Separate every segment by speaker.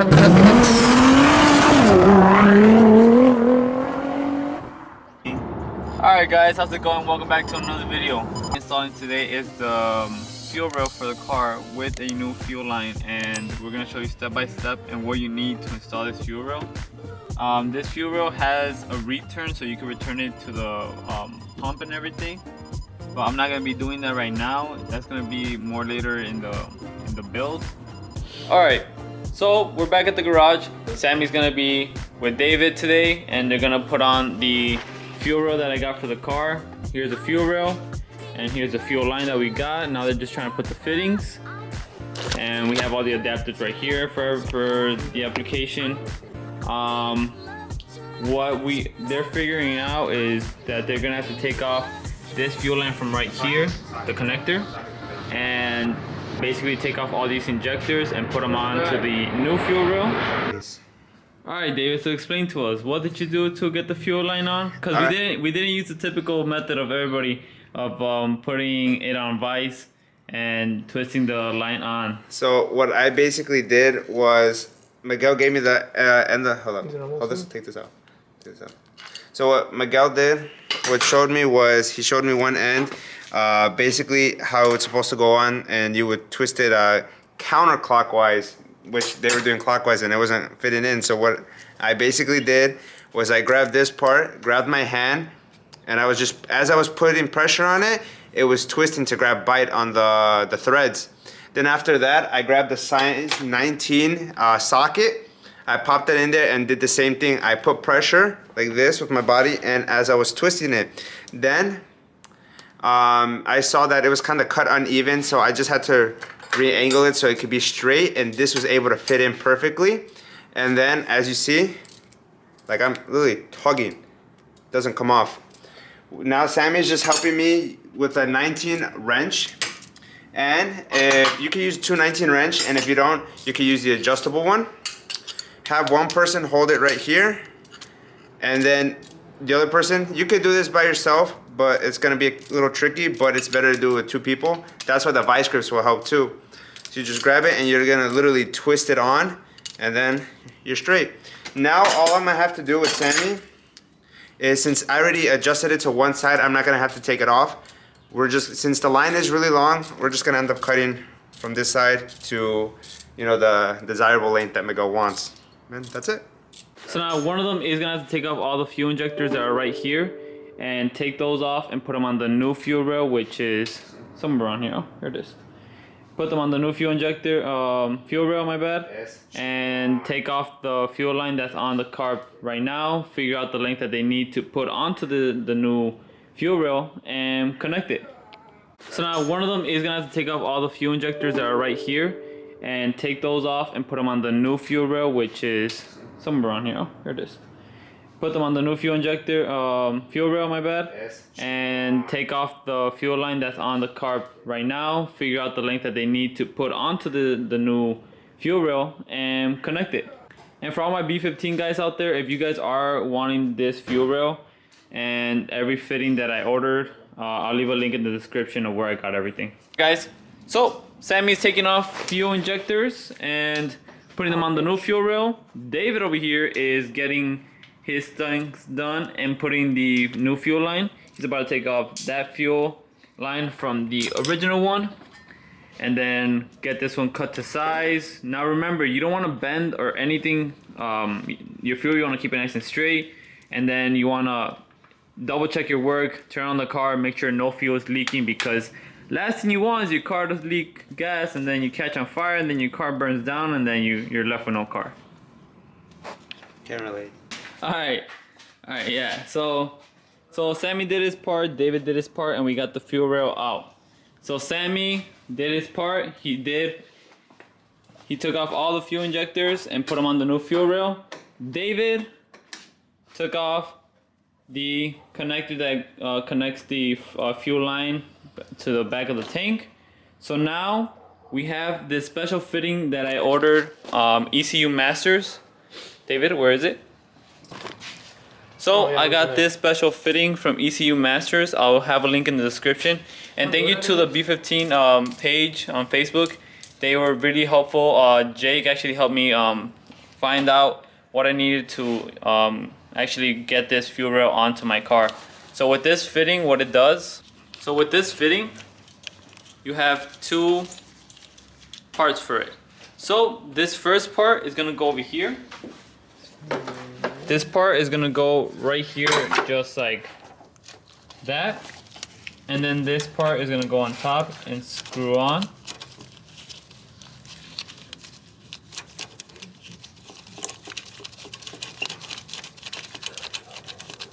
Speaker 1: Alright guys, how's it going? Welcome back to another video. Installing today is the fuel rail for the car with a new fuel line, and we're going to show you step by step and what you need to install this fuel rail. This fuel rail has a return, so you can return it to the pump and everything, but I'm not going to be doing that right now. That's going to be more later in the build. Alright, so we're back at the garage. Sammy's going to be with David today, and they're going to put on the fuel rail that I got for the car. Here's the fuel rail, and here's the fuel line that we got. Now they're just trying to put the fittings, and we have all the adapters right here for the application. What they're figuring out is that they're gonna have to take off this fuel line from right here, the connector, and basically take off all these injectors and put them onto the new fuel rail. Alright David, so explain to us, what did you do to get the fuel line on? Because we didn't use the typical method of everybody of putting it on vise and twisting the line on.
Speaker 2: So what I basically did was, Miguel gave me the hold on, take this out. So what Miguel did, what showed me was, he showed me one end, basically how it's supposed to go on, and you would twist it counterclockwise, which they were doing clockwise and it wasn't fitting in. So what I basically did was I grabbed this part, grabbed my hand, and I was just, as I was putting pressure on it, it was twisting to grab bite on the threads. Then after that, I grabbed the size 19 socket, I popped it in there and did the same thing. I put pressure like this with my body, and as I was twisting it, then I saw that it was kind of cut uneven, so I just had to re-angle it so it could be straight, and this was able to fit in perfectly. And then as you see, like I'm literally tugging, doesn't come off. Now Sammy's just helping me with a 19 wrench, and if you can use 219 wrench, and if you don't, you can use the adjustable one. Have one person hold it right here, and then the other person, you could do this by yourself, but it's gonna be a little tricky, but it's better to do it with two people. That's why the vice grips will help too. So you just grab it and you're gonna literally twist it on, and then you're straight. Now all I'm gonna have to do with Sammy is, since I already adjusted it to one side, I'm not gonna have to take it off. We're just, since the line is really long, we're just gonna end up cutting from this side to, you know, the desirable length that Miguel wants. And that's it.
Speaker 1: So now one of them is gonna have to take off all the fuel injectors that are right here and take those off and put them on the new fuel rail, which is somewhere around here. Oh, here it is. Put them on the new fuel injector, fuel rail, my bad.
Speaker 2: Yes.
Speaker 1: And take off the fuel line that's on the car right now. Figure out the length that they need to put onto the new fuel rail and connect it. So now one of them is gonna have to take off all the fuel injectors that are right here and take those off and put them on the new fuel rail, which is somewhere around here. Oh, here it is. Put them on the new fuel injector, fuel rail, my bad.
Speaker 2: Yes.
Speaker 1: And take off the fuel line that's on the car right now. Figure out the length that they need to put onto the new fuel rail and connect it. And for all my B15 guys out there, if you guys are wanting this fuel rail and every fitting that I ordered, I'll leave a link in the description of where I got everything. Guys, so Sammy's taking off fuel injectors and putting them on the new fuel rail. David over here is getting his things done and putting the new fuel line. He's about to take off that fuel line from the original one and then get this one cut to size. Now remember, you don't want to bend or anything. Your fuel, you want to keep it nice and straight, and then you want to double check your work, turn on the car, make sure no fuel is leaking, because last thing you want is your car does leak gas and then you catch on fire and then your car burns down and then you're left with no car.
Speaker 2: Can't relate.
Speaker 1: Alright, yeah, so Sammy did his part, David did his part, and we got the fuel rail out. So Sammy did his part, he took off all the fuel injectors and put them on the new fuel rail. David took off the connector that connects the fuel line to the back of the tank. So now we have this special fitting that I ordered, ECU Masters. David, where is it? So I got this special fitting from ECU Masters. I'll have a link in the description. And thank you to the B15 page on Facebook. They were really helpful. Jake actually helped me find out what I needed to actually get this fuel rail onto my car. So with this fitting, what it does, so with this fitting, you have two parts for it. So this first part is gonna go over here. This part is gonna go right here, just like that. And then this part is gonna go on top and screw on.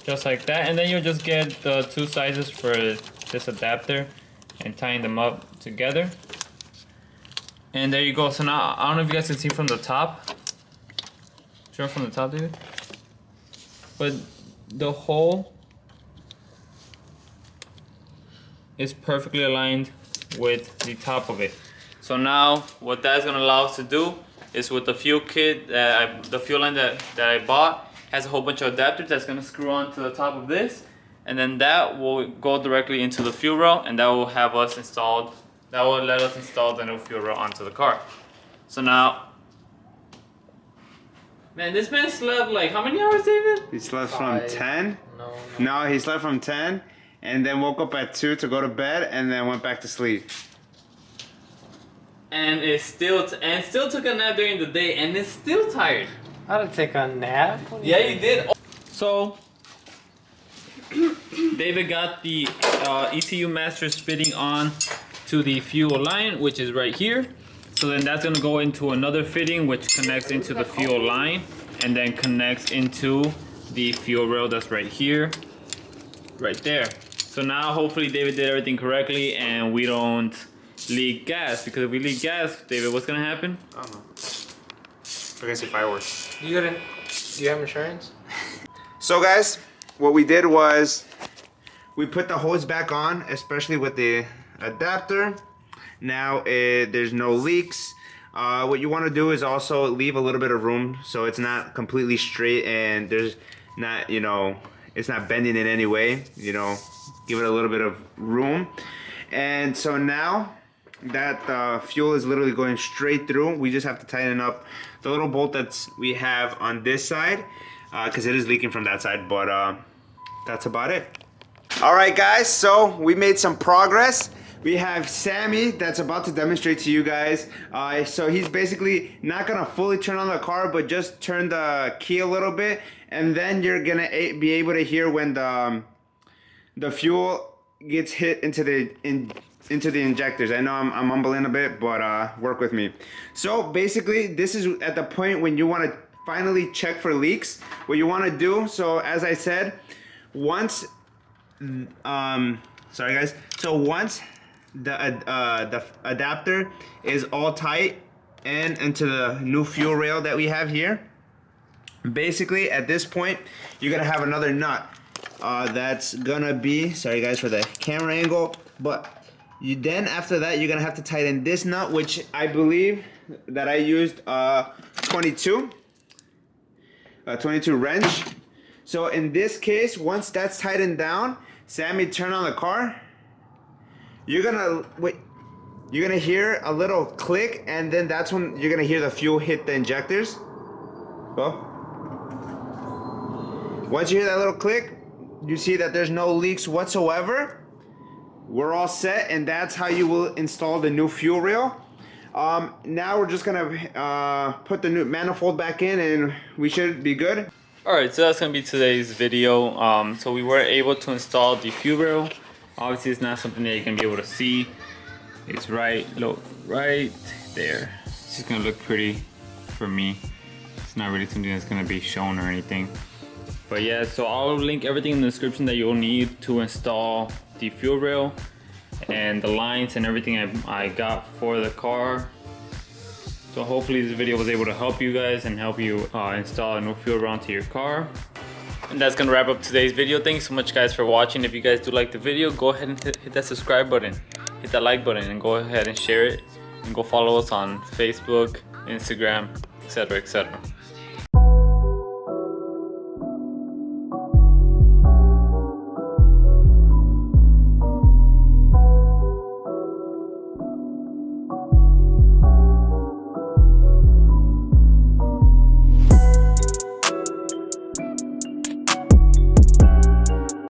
Speaker 1: Just like that, and then you'll just get the two sizes for this adapter and tying them up together. And there you go. So now, I don't know if you guys can see from the top. Show from the top, David. But the hole is perfectly aligned with the top of it. So now, what that's gonna allow us to do is with the fuel kit, the fuel line that I bought, has a whole bunch of adapters that's gonna screw on to the top of this, and then that will go directly into the fuel rail, and that will have us installed, that will let us install the new fuel rail onto the car. So now, man, this man slept like how many hours, David?
Speaker 2: He slept from 10? No, he slept from 10 and then woke up at 2 to go to bed and then went back to sleep.
Speaker 1: And it still took a nap during the day and it's still tired.
Speaker 3: I had to take a nap?
Speaker 1: Yeah, you did. So, David got the ECU Masters fitting on to the fuel line, which is right here. So then that's gonna go into another fitting, which connects into the fuel line, and then connects into the fuel rail that's right here, right there. So now hopefully David did everything correctly and we don't leak gas, because if we leak gas, David, what's gonna happen?
Speaker 2: I don't know. We're gonna see fireworks.
Speaker 3: Do you have insurance?
Speaker 2: So guys, what we did was we put the hose back on, especially with the adapter. Now there's no leaks. What you want to do is also leave a little bit of room so it's not completely straight and there's not, you know, it's not bending in any way. You know, give it a little bit of room. And so now that the fuel is literally going straight through, we just have to tighten up the little bolt that we have on this side, because it is leaking from that side, but that's about it. All right guys, so we made some progress. We have Sammy that's about to demonstrate to you guys. So he's basically not gonna fully turn on the car, but just turn the key a little bit, and then you're gonna be able to hear when the fuel gets hit into the injectors. I know I'm mumbling a bit, but work with me. So basically, this is at the point when you want to finally check for leaks. What you want to do, so as I said, once sorry guys, so once the adapter is all tight and into the new fuel rail that we have here, basically at this point you're gonna have another nut that's gonna be, sorry guys for the camera angle, but you then after that you're gonna have to tighten this nut, which I believe that I used 22 wrench. So in this case, once that's tightened down, Sammy, turn on the car. You're gonna hear a little click, and then that's when you're gonna hear the fuel hit the injectors. Well, once you hear that little click, you see that there's no leaks whatsoever. We're all set, and that's how you will install the new fuel rail. Now we're just gonna put the new manifold back in, and we should be good.
Speaker 1: Alright, so that's gonna be today's video. So we were able to install the fuel rail. Obviously it's not something that you can be able to see. It's right there. It's just gonna look pretty for me. It's not really something that's gonna be shown or anything. But yeah, so I'll link everything in the description that you'll need to install the fuel rail and the lines and everything I got for the car. So hopefully this video was able to help you guys and help you install a new fuel rail onto your car. And that's gonna wrap up today's video. Thanks so much guys for watching. If you guys do like the video, go ahead and hit that subscribe button, hit that like button, and go ahead and share it, and go follow us on Facebook, Instagram, etc., etc.